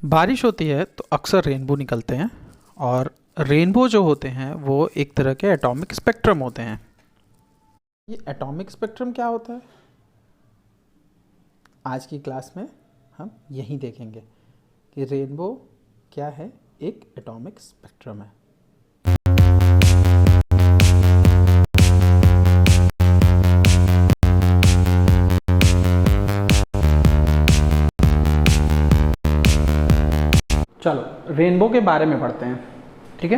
बारिश होती है तो अक्सर रेनबो निकलते हैं। और रेनबो जो होते हैं वो एक तरह के एटॉमिक स्पेक्ट्रम होते हैं। ये एटॉमिक स्पेक्ट्रम क्या होता है, आज की क्लास में हम यही देखेंगे कि रेनबो क्या है। एक एटॉमिक स्पेक्ट्रम है। चलो रेनबो के बारे में पढ़ते हैं। ठीक है,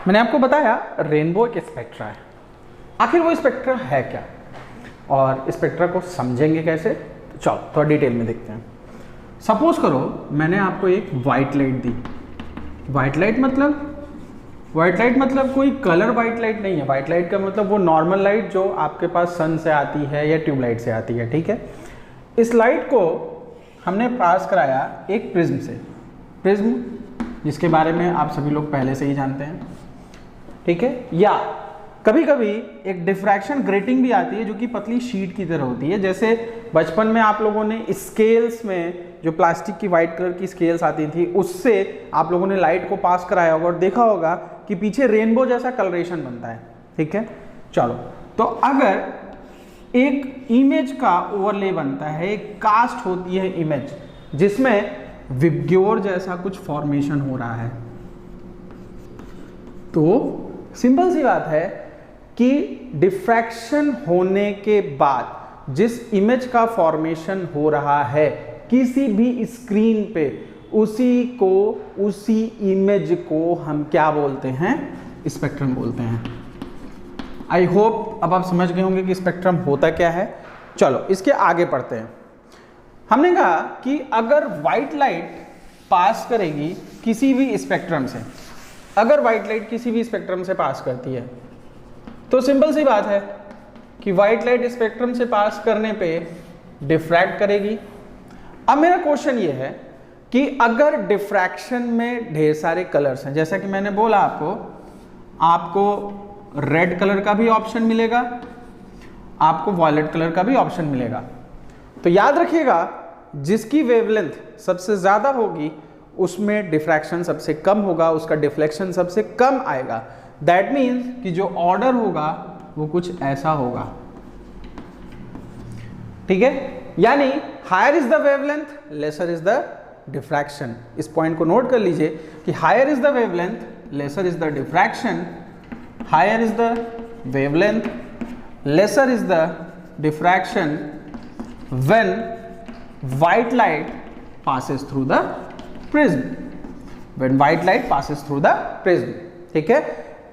मैंने आपको बताया रेनबो एक स्पेक्ट्रा है। आखिर वो स्पेक्ट्रा है क्या और स्पेक्ट्रा को समझेंगे कैसे, तो चलो थोड़ा डिटेल में देखते हैं। सपोज करो मैंने आपको एक वाइट लाइट दी। वाइट लाइट मतलब कोई कलर वाइट लाइट नहीं है। वाइट लाइट का मतलब वो नॉर्मल लाइट जो आपके पास सन से आती है या ट्यूबलाइट से आती है। ठीक है, इस लाइट को हमने पास कराया एक प्रिज्म से। प्रिज्म जिसके बारे में आप सभी लोग पहले से ही जानते हैं। ठीक है, या कभी कभी एक डिफ्रैक्शन ग्रेटिंग भी आती है जो कि पतली शीट की तरह होती है। जैसे बचपन में आप लोगों ने स्केल्स में जो प्लास्टिक की वाइट कलर की स्केल्स आती थी उससे आप लोगों ने लाइट को पास कराया होगा और देखा होगा कि पीछे रेनबो जैसा कलरेशन बनता है। ठीक है, चलो तो अगर एक इमेज का ओवरले बनता है, एक कास्ट होती है इमेज जिसमें विबग्योर जैसा कुछ फॉर्मेशन हो रहा है, तो सिंपल सी बात है कि डिफ्रैक्शन होने के बाद जिस इमेज का फॉर्मेशन हो रहा है किसी भी स्क्रीन पे, उसी इमेज को हम क्या बोलते हैं, स्पेक्ट्रम बोलते हैं। आई होप अब आप समझ गए होंगे कि स्पेक्ट्रम होता क्या है। चलो इसके आगे पढ़ते हैं। हमने कहा कि अगर व्हाइट लाइट पास करेगी किसी भी स्पेक्ट्रम से, अगर व्हाइट लाइट किसी भी स्पेक्ट्रम से पास करती है तो सिंपल सी बात है कि व्हाइट लाइट स्पेक्ट्रम से पास करने पे डिफ्रैक्ट करेगी। अब मेरा क्वेश्चन ये है कि अगर डिफ्रैक्शन में ढेर सारे कलर्स हैं, जैसा कि मैंने बोला आपको रेड कलर का भी ऑप्शन मिलेगा, आपको वॉयलेट कलर का भी ऑप्शन मिलेगा, तो याद रखिएगा जिसकी वेवलेंथ सबसे ज्यादा होगी उसमें डिफ्रैक्शन सबसे कम होगा, उसका डिफ्लेक्शन सबसे कम आएगा। दैट मीन्स कि जो ऑर्डर होगा वो कुछ ऐसा होगा। ठीक है, यानी higher is the wavelength lesser is the diffraction. इस पॉइंट को नोट कर लीजिए कि higher is the wavelength lesser is the diffraction, higher is the wavelength lesser is the diffraction when white light passes through the prism, when white light passes through the prism। ठीक है,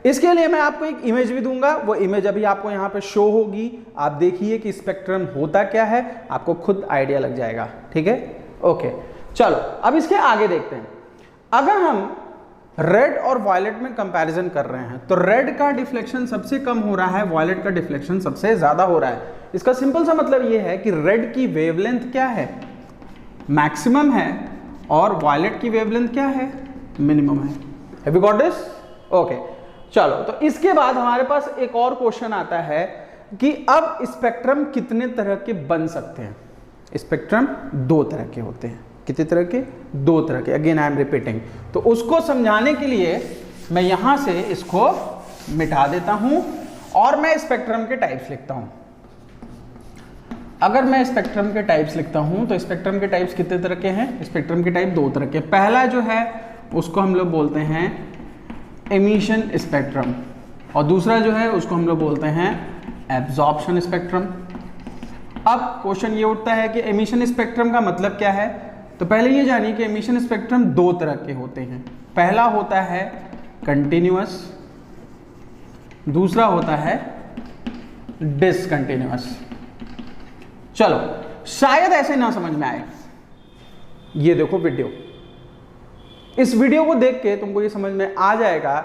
इसके लिए मैं आपको एक इमेज भी दूंगा, वो इमेज अभी आपको यहां पे शो होगी। आप देखिए कि स्पेक्ट्रम होता क्या है, आपको खुद आइडिया लग जाएगा। ठीक है, ओके चलो अब इसके आगे देखते हैं। अगर हम रेड और वॉयलेट में कंपैरिजन कर रहे हैं तो रेड का डिफ्लेक्शन सबसे कम हो रहा है, वॉयलेट का डिफ्लेक्शन सबसे ज्यादा हो रहा है। इसका सिंपल सा मतलब यह है कि रेड की वेवलेंथ क्या है, मैक्सिमम है, और वॉयलेट की वेवलेंथ क्या है, मिनिमम है। Have you got this? Okay चलो, तो इसके बाद हमारे पास एक और क्वेश्चन आता है कि अब स्पेक्ट्रम कितने तरह के बन सकते हैं। स्पेक्ट्रम दो तरह के होते हैं। कितने तरह के? दो तरह के। Again I am repeating. तो उसको समझाने के लिए मैं यहां से इसको मिटा देता हूं और मैं स्पेक्ट्रम के टाइप्स लिखता हूं। अगर मैं स्पेक्ट्रम के टाइप्स लिखता हूं तो स्पेक्ट्रम के टाइप्स कितने तरह के हैं? स्पेक्ट्रम के टाइप दो तरह के। पहला जो है उसको हम लोग बोलते हैं एमिशन स्पेक्ट्रम और दूसरा जो है उसको हम लोग बोलते हैं एब्जॉर्प्शन स्पेक्ट्रम। अब क्वेश्चन ये उठता है कि एमिशन स्पेक्ट्रम का मतलब क्या है। तो पहले ये जानिए कि एमिशन स्पेक्ट्रम दो तरह के होते हैं। पहला होता है कंटिन्यूअस, दूसरा होता है डिसकंटिन्यूअस। चलो शायद ऐसे ना समझ में आए, ये देखो वीडियो। इस वीडियो को देख के तुमको ये समझ में आ जाएगा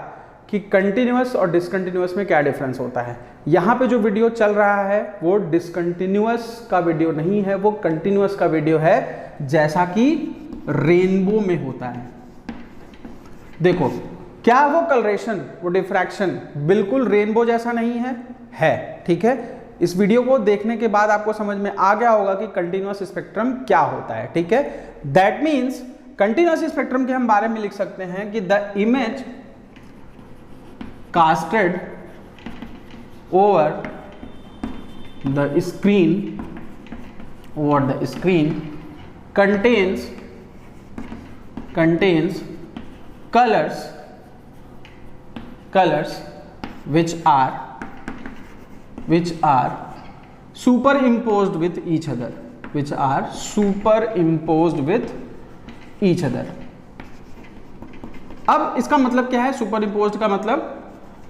कि कंटिन्यूअस और डिसकंटिन्यूअस में क्या डिफरेंस होता है। यहां पे जो वीडियो चल रहा है वो डिसकंटिन्यूअस का वीडियो नहीं है, वो कंटिन्यूअस का वीडियो है, जैसा कि रेनबो में होता है। देखो क्या वो कलरेशन, वो डिफ्रैक्शन बिल्कुल रेनबो जैसा नहीं है। ठीक है, इस वीडियो को देखने के बाद आपको समझ में आ गया होगा कि कंटिन्यूअस स्पेक्ट्रम क्या होता है। ठीक है, दैट मीन्स कंटिन्यूअस स्पेक्ट्रम के हम बारे में लिख सकते हैं कि the image casted over the screen contains colors which are superimposed with each other, अब इसका मतलब क्या है सुपरइम्पोज्ड का मतलब?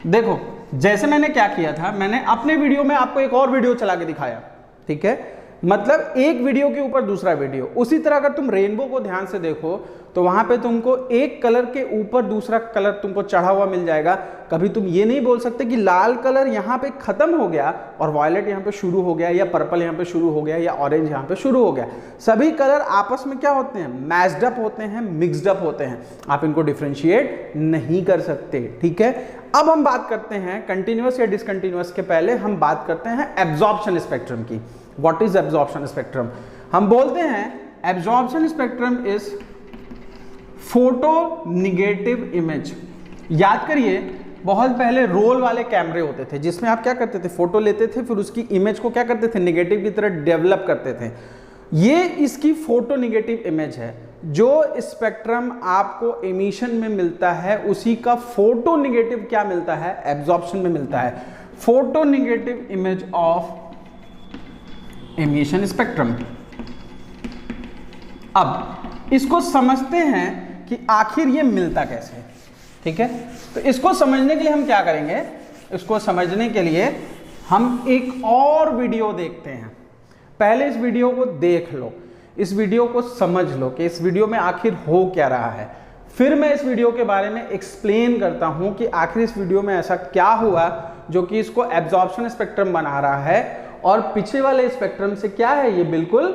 देखो जैसे मैंने क्या किया था, मैंने अपने वीडियो में आपको एक और वीडियो चला के दिखाया, ठीक है, मतलब एक वीडियो के ऊपर दूसरा वीडियो। उसी तरह अगर तुम रेनबो को ध्यान से देखो तो वहां पे तुमको एक कलर के ऊपर दूसरा कलर तुमको चढ़ा हुआ मिल जाएगा। कभी तुम ये नहीं बोल सकते कि लाल कलर यहाँ पे खत्म हो गया और वायलेट यहाँ पे शुरू हो गया, या पर्पल यहाँ पे शुरू हो गया, या ऑरेंज यहाँ पे शुरू हो गया। सभी कलर आपस में क्या होते हैं? मैच्ड अप होते हैं, मिक्स्ड अप होते हैं, आप इनको डिफ्रेंशिएट नहीं कर सकते, ठीक है। अब हम बात करते हैं कंटिन्यूअस या डिसकंटिन्यूअस के पहले हम बात करते हैं एब्जॉर्प्शन स्पेक्ट्रम की। What is absorption spectrum? हम बोलते हैं absorption spectrum is photo negative image. याद करिए बहुत पहले रोल वाले कैमरे होते थे जिसमें आप क्या करते थे? फोटो लेते थे, फिर उसकी इमेज को क्या करते थे? नेगेटिव की तरह डेवलप करते थे। ये इसकी फोटो निगेटिव इमेज है। जो स्पेक्ट्रम आपको एमिशन में मिलता है उसी का फोटो निगेटिव क्या मिलता है? एब्जॉर्प्शन में मिलता है। Photo negative image of emission spectrum. अब इसको समझते हैं कि आखिर ये मिलता कैसे है, ठीक है। तो इसको समझने के लिए हम क्या करेंगे? इसको समझने के लिए हम एक और वीडियो देखते हैं। पहले इस वीडियो को देख लो, इस वीडियो को समझ लो कि इस वीडियो में आखिर हो क्या रहा है। फिर मैं इस वीडियो के बारे में एक्सप्लेन करता हूं कि आखिर इस वीडियो में ऐसा क्या हुआ जो कि इसको एब्जॉर्प्शन स्पेक्ट्रम बना रहा है और पीछे वाले स्पेक्ट्रम से क्या है, ये बिल्कुल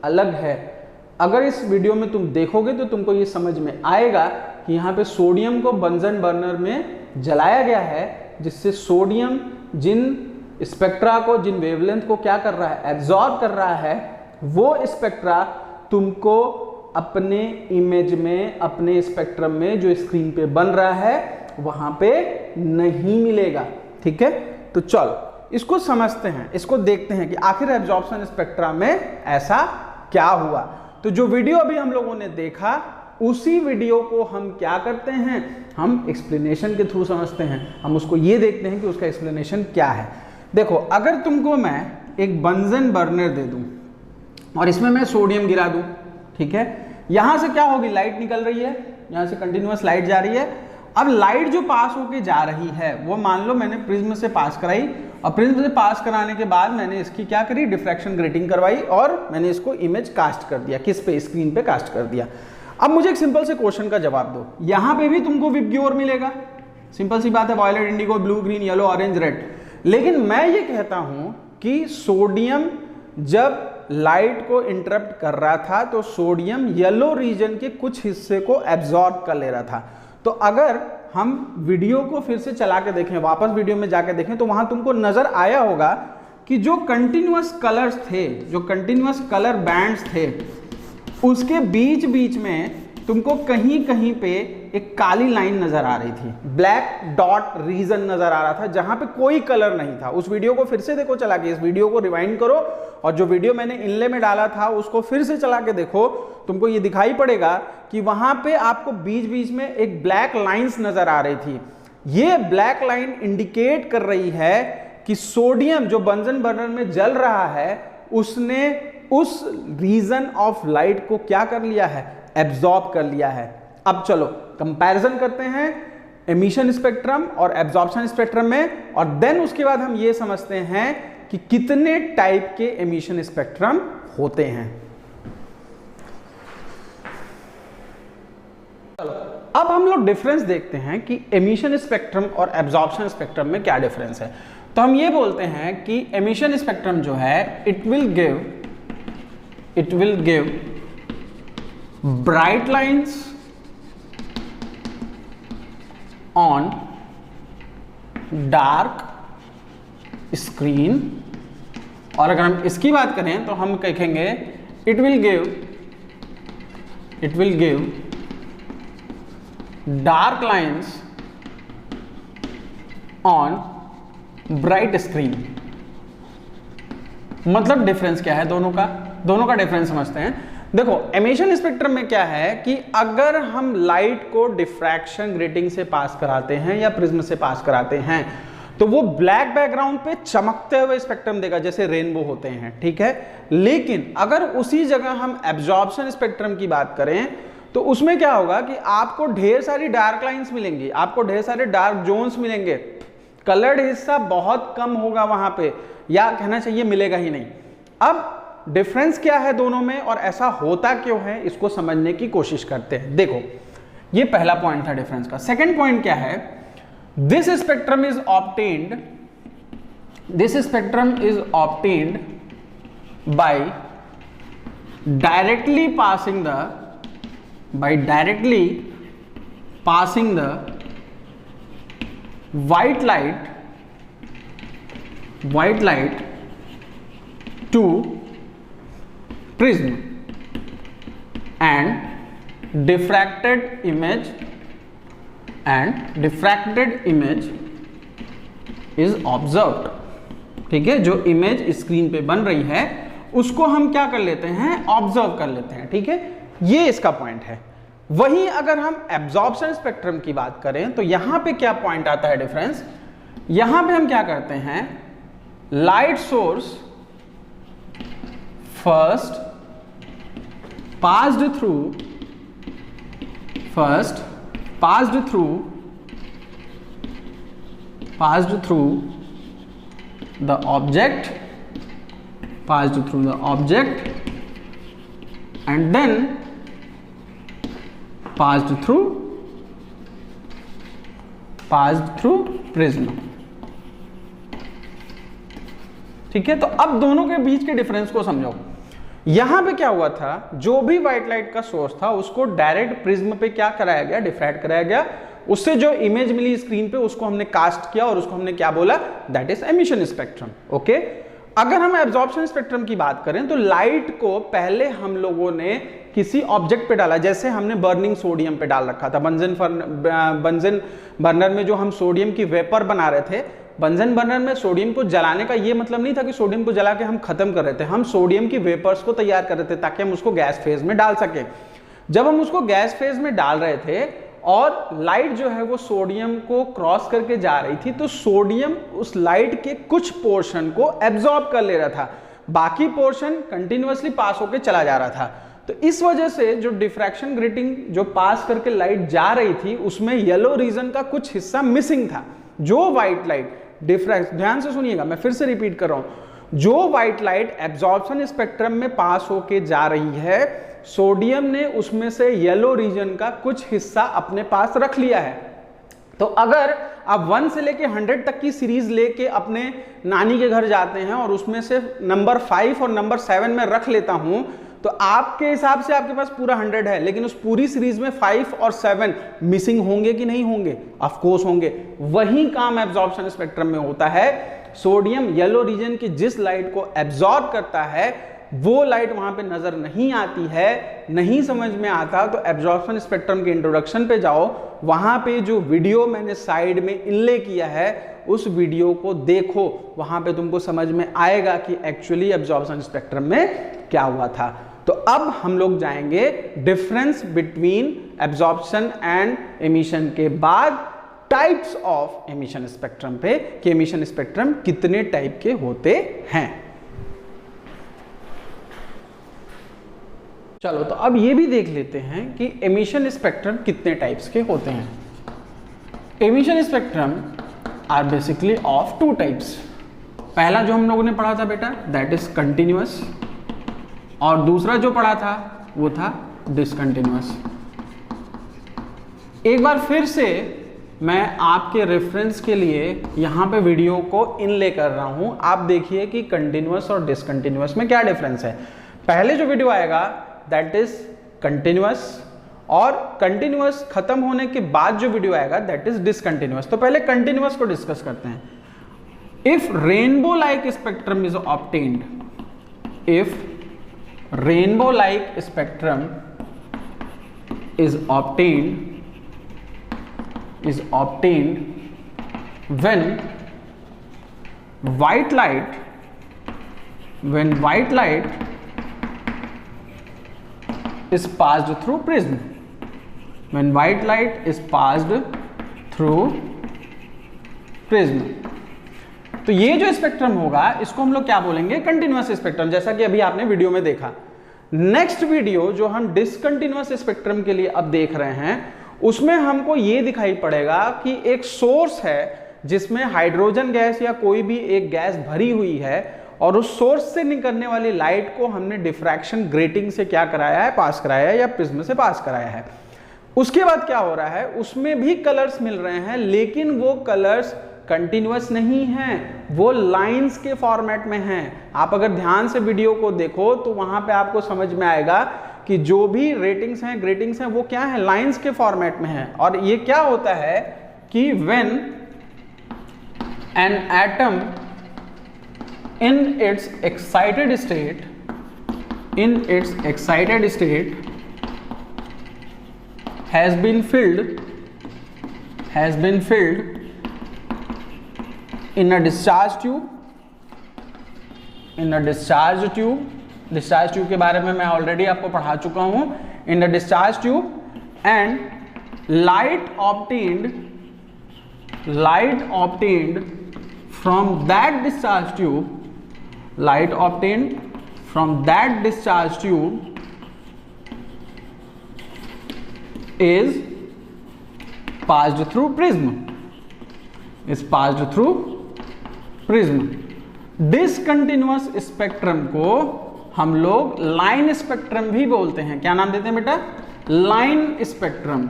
अलग है। अगर इस वीडियो में तुम देखोगे तो तुमको ये समझ में आएगा कि यहाँ पे सोडियम को बंजन बर्नर में जलाया गया है, जिससे सोडियम जिन स्पेक्ट्रा को, जिन वेवलेंथ को क्या कर रहा है? एब्जॉर्ब कर रहा है। वो स्पेक्ट्रा तुमको अपने इमेज में, अपने स्पेक्ट्रम में जो स्क्रीन पे बन रहा है वहां पे नहीं मिलेगा, ठीक है। तो चलो इसको समझते हैं, इसको देखते हैं कि आखिर एब्जॉर्प्शन स्पेक्ट्रा में ऐसा क्या हुआ। तो जो वीडियो अभी हम लोगों ने देखा उसी वीडियो को हम क्या करते हैं? हम एक्सप्लेनेशन के थ्रू समझते हैं। हम उसको ये देखते हैं कि उसका एक्सप्लेनेशन क्या है। देखो अगर तुमको मैं एक बंजन बर्नर दे दूं और इसमें मैं सोडियम गिरा दूं, ठीक है, यहां से क्या होगी? लाइट निकल रही है, यहां से कंटिन्यूअस लाइट जा रही है। अब लाइट जो पास होके जा रही है वो मान लो मैंने प्रिज्म से पास कराई, और प्रिज्म से पास कराने के बाद मैंने इसकी क्या करी? डिफ्रैक्शन ग्रेटिंग करवाई और मैंने इसको इमेज कास्ट कर दिया। किस पे? स्क्रीन पे कास्ट कर दिया। अब मुझे एक सिंपल से क्वेश्चन का जवाब दो, यहां पे भी तुमको विबग्योर मिलेगा, सिंपल सी बात है, violet, indigo, blue, green, yellow, orange, red. लेकिन मैं ये कहता हूं कि सोडियम जब लाइट को इंटरप्ट कर रहा था तो सोडियम येलो रीजन के कुछ हिस्से को एब्जॉर्ब कर ले रहा था। तो अगर हम वीडियो को फिर से चला के देखें, वापस वीडियो में जाके देखें, तो वहां तुमको नजर आया होगा कि जो कंटिन्यूअस कलर्स थे, जो कंटिन्यूअस कलर बैंड्स थे, उसके बीच बीच में तुमको कहीं कहीं पे एक काली लाइन नजर आ रही थी, ब्लैक डॉट रीजन नजर आ रहा था जहां पे कोई कलर नहीं था। उस वीडियो को फिर से देखो चला के, इस वीडियो को रिवाइंड करो और जो वीडियो मैंने इनले में डाला था उसको फिर से चला के देखो, तुमको ये दिखाई पड़ेगा कि वहां पे आपको बीच बीच में एक ब्लैक लाइंस नजर आ रही थी। ये ब्लैक लाइन इंडिकेट कर रही है कि सोडियम जो बंजन बर्नर में जल रहा है उसने उस रीजन ऑफ लाइट को क्या कर लिया है? एब्जॉर्ब कर लिया है। अब चलो कंपैरिजन करते हैं एमिशन स्पेक्ट्रम और एब्जॉर्प्शन स्पेक्ट्रम में, और देन उसके बाद हम ये समझते हैं कि कितने टाइप के एमिशन स्पेक्ट्रम होते हैं। चलो अब हम लोग डिफरेंस देखते हैं कि एमिशन स्पेक्ट्रम और एब्जॉर्प्शन स्पेक्ट्रम में क्या डिफरेंस है। तो हम ये बोलते हैं कि एमिशन स्पेक्ट्रम जो है it will give bright lines on dark screen, और अगर हम इसकी बात करें तो हम कहेंगे it will give it will give dark lines on bright screen। मतलब डिफरेंस क्या है दोनों का डिफरेंस समझते हैं। देखो एमिशन स्पेक्ट्रम में क्या है कि अगर हम लाइट को डिफ्रैक्शन ग्रेटिंग से पास कराते हैं या प्रिज्म से पास कराते हैं तो वो ब्लैक बैकग्राउंड पे चमकते हुए स्पेक्ट्रम देगा जैसे रेनबो होते हैं, ठीक है। लेकिन अगर उसी जगह हम एब्जॉर्प्शन स्पेक्ट्रम की बात करें तो उसमें क्या होगा कि आपको ढेर सारी डार्क लाइंस मिलेंगी, आपको ढेर सारे डार्क जोन्स मिलेंगे, कलर्ड हिस्सा बहुत कम होगा वहां पे, या कहना चाहिए मिलेगा ही नहीं। अब डिफरेंस क्या है दोनों में और ऐसा होता क्यों है इसको समझने की कोशिश करते हैं। देखो ये पहला पॉइंट था डिफरेंस का। सेकंड पॉइंट क्या है, this spectrum is obtained by directly passing the white light to prism and diffracted image is observed। ठीक है, जो इमेज स्क्रीन पे बन रही है उसको हम क्या कर लेते हैं, ऑब्जर्व कर लेते हैं, ठीक है। ये इसका पॉइंट है। वहीं अगर हम एब्जॉर्प्शन स्पेक्ट्रम की बात करें तो यहां पे क्या पॉइंट आता है डिफरेंस, यहां पे हम क्या करते हैं, light source first passed through the object and then passed through prism। ठीक है, तो अब दोनों के बीच के डिफरेंस को समझो। यहां पे क्या हुआ था, जो भी व्हाइट लाइट का सोर्स था उसको डायरेक्ट प्रिज्म पे क्या कराया गया, डिफ्रैक्ट कराया गया, उससे जो इमेज मिली स्क्रीन पे उसको हमने कास्ट किया और उसको हमने क्या बोला, that is emission spectrum. Okay, अगर हम एब्जॉर्प्शन स्पेक्ट्रम की बात करें तो लाइट को पहले हम लोगों ने किसी ऑब्जेक्ट पे डाला, जैसे हमने बर्निंग सोडियम पे डाल रखा था। बंजन बर्नर में जो हम सोडियम की वेपर बना रहे थे, बंजन बर्नर में सोडियम को जलाने का ये मतलब नहीं था कि सोडियम को जला के हम खत्म कर रहे थे, हम सोडियम की वेपर्स को तैयार कर रहे थे ताकि हम उसको गैस फेज में डाल सके। जब हम उसको गैस फेज में डाल रहे थे और लाइट जो है वो सोडियम को क्रॉस करके जा रही थी, तो सोडियम उस लाइट के कुछ पोर्शन को एब्जॉर्ब कर ले रहा था, बाकी पोर्शन कंटिन्यूअसली पास होकर चला जा रहा था। तो इस वजह से जो डिफ्रैक्शन ग्रेटिंग जो पास करके लाइट जा रही थी उसमें येलो रीजन का कुछ हिस्सा मिसिंग था। जो व्हाइट लाइट डिफ्रैक्ट, ध्यान से सुनिएगा, मैं फिर से रिपीट कर रहा हूं, जो व्हाइट लाइट एब्जॉर्प्शन स्पेक्ट्रम में पास होके जा रही है, सोडियम ने उसमें से येलो रीजन का कुछ हिस्सा अपने पास रख लिया है। तो अगर आप 1 से लेके 100 तक की सीरीज लेके अपने नानी के घर जाते हैं और उसमें से नंबर 5 और नंबर 7 में रख लेता हूं, तो आपके हिसाब से आपके पास पूरा 100 है, लेकिन उस पूरी सीरीज में 5 और 7 मिसिंग होंगे कि नहीं होंगे? ऑफ कोर्स होंगे। वही काम एब्जॉर्प्शन स्पेक्ट्रम में होता है। सोडियम येलो रीजन की जिस लाइट को एब्जॉर्ब करता है वो लाइट वहां पे नजर नहीं आती है, नहीं समझ में आता, तो एब्जॉर्प्शन स्पेक्ट्रम के इंट्रोडक्शन पे जाओ, वहां पे जो वीडियो मैंने साइड में इनले किया है उस वीडियो को देखो, वहां पे तुमको समझ में आएगा कि एक्चुअली एब्जॉर्प्शन स्पेक्ट्रम में क्या हुआ था। तो अब हम लोग जाएंगे difference between absorption and emission के बाद टाइप्स ऑफ एमिशन स्पेक्ट्रम पे, कि एमिशन स्पेक्ट्रम कितने टाइप के होते हैं। चलो तो अब ये भी देख लेते हैं कि एमिशन स्पेक्ट्रम कितने टाइप्स के होते हैं। Emission spectrum are basically of 2 types. पहला जो हम लोगों ने पढ़ा था बेटा, दैट इज कंटिन्यूअस, और दूसरा जो पढ़ा था वो था डिसकंटिन्यूअस। एक बार फिर से मैं आपके रेफरेंस के लिए यहां पे वीडियो को इनले कर रहा हूं। आप देखिए कि कंटिन्यूअस और डिसकंटिन्यूअस में क्या डिफरेंस है। पहले जो वीडियो आएगा दैट इज कंटिन्यूअस, और कंटिन्यूअस खत्म होने के बाद जो वीडियो आएगा दैट इज डिसकंटिन्यूअस। तो पहले कंटिन्यूअस को डिस्कस करते हैं। If rainbow like spectrum is obtained, if rainbow like spectrum is obtained when white light is passed through prism. When white light is passed through prism. तो ये जो spectrum होगा इसको हम लोग क्या बोलेंगे, कंटिन्यूअस स्पेक्ट्रम, जैसा कि अभी आपने वीडियो में देखा। नेक्स्ट वीडियो जो हम डिसकंटिन्यूअस स्पेक्ट्रम के लिए अब देख रहे हैं उसमें हमको ये दिखाई पड़ेगा कि एक सोर्स है जिसमें हाइड्रोजन गैस या कोई भी एक गैस भरी हुई है और उस सोर्स से निकलने वाली लाइट को हमने डिफ्रैक्शन ग्रेटिंग से क्या कराया है, पास कराया है या प्रिज्म से पास कराया है। उसके बाद क्या हो रहा है, उसमें भी कलर्स मिल रहे हैं लेकिन वो कलर्स कंटिन्यूअस नहीं हैं, वो लाइंस के फॉर्मेट में हैं। आप अगर ध्यान से वीडियो को देखो तो वहां पे आपको समझ में आएगा कि जो भी रेटिंग्स हैं, ग्रेटिंग्स हैं, वो क्या है, लाइंस के फॉर्मेट में हैं। और ये क्या होता है कि when an atom in its excited state has been filled in a discharge tube, discharge tube के बारे में मैं ऑलरेडी आपको पढ़ा चुका हूं। in a discharge tube and light obtained from that discharge tube is passed through prism. Discontinuous spectrum को हम लोग लाइन स्पेक्ट्रम भी बोलते हैं। क्या नाम देते हैं बेटा, लाइन स्पेक्ट्रम।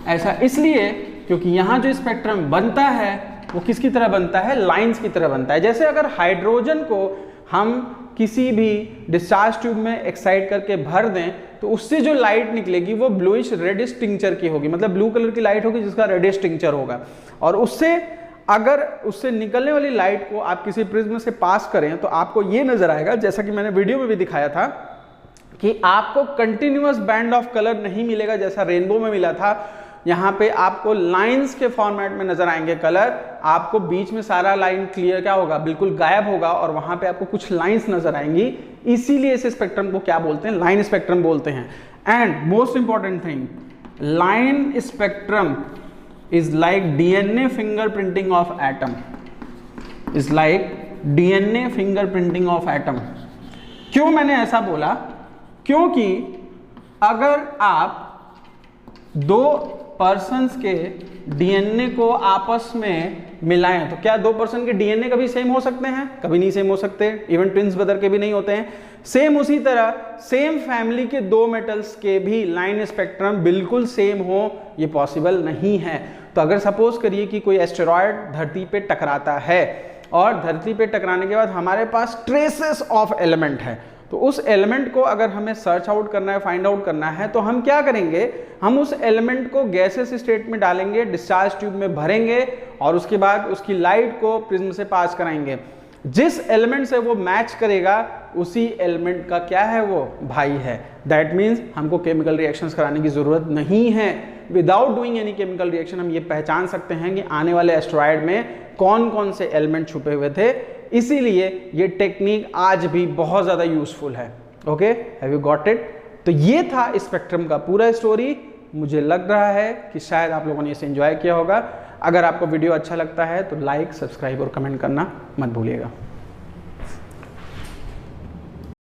ऐसा इसलिए क्योंकि यहां जो स्पेक्ट्रम बनता है वो किसकी तरह बनता है, लाइंस की तरह बनता है। जैसे अगर हाइड्रोजन को हम किसी भी डिस्चार्ज ट्यूब में एक्साइट करके भर दें तो उससे जो लाइट निकलेगी वो ब्लूइश रेडिश टिंचर की होगी, मतलब ब्लू कलर की लाइट होगी जिसका रेडिश टिंचर होगा। और उससे निकलने वाली लाइट को आप किसी प्रिज्म से पास करें तो आपको ये नजर आएगा, जैसा कि मैंने वीडियो में भी दिखाया था, कि आपको कंटिन्यूअस बैंड ऑफ कलर नहीं मिलेगा जैसा रेनबो में मिला था। यहाँ पे आपको लाइंस के फॉर्मेट में नजर आएंगे कलर, आपको बीच में सारा लाइन क्लियर क्या होगा, बिल्कुल गायब होगा और वहां पे आपको कुछ लाइंस नजर आएंगी। इसीलिए इस स्पेक्ट्रम को क्या बोलते हैं, लाइन स्पेक्ट्रम बोलते हैं। And most important thing, line spectrum is like DNA fingerprinting of atom, क्यों मैंने ऐसा बोला, क्योंकि अगर आप दो पर्सन्स के डीएनए को आपस में मिलाएं तो क्या दो पर्सन के डीएनए कभी सेम हो सकते हैं, कभी नहीं सेम हो सकते। इवन ट्विन्स ब्रदर के भी नहीं होते हैं। सेम उसी तरह सेम फैमिली के दो मेटल्स के भी लाइन स्पेक्ट्रम बिल्कुल सेम हो ये पॉसिबल नहीं है। तो अगर सपोज करिए कि कोई एस्टेरॉयड धरती पे टकराता है और धरती पे टकराने के बाद हमारे पास ट्रेसेस ऑफ एलिमेंट है, तो उस एलिमेंट को अगर हमें सर्च आउट करना है, फाइंड आउट करना है, तो हम क्या करेंगे, हम उस एलिमेंट को गैसेस स्टेट में डालेंगे, डिस्चार्ज ट्यूब में भरेंगे और उसके बाद उसकी लाइट को प्रिज्म से पास कराएंगे। जिस एलिमेंट से वो मैच करेगा उसी एलिमेंट का क्या है, वो भाई है। दैट मीन्स हमको केमिकल रिएक्शंस कराने की जरूरत नहीं है। Without doing any chemical reaction हम ये पहचान सकते हैं कि आने वाले एस्टेरॉयड में कौन कौन से एलिमेंट छुपे हुए थे। इसीलिए ये टेक्निक आज भी बहुत ज़्यादा यूजफुल है। Okay, have you got it? तो ये था स्पेक्ट्रम का पूरा स्टोरी। मुझे लग रहा है कि शायद आप लोगों ने इसे एंजॉय किया होगा। अगर आपको वीडियो अच्छा लगता है तो लाइक, सब्सक्राइब और कमेंट करना मत भूलिएगा।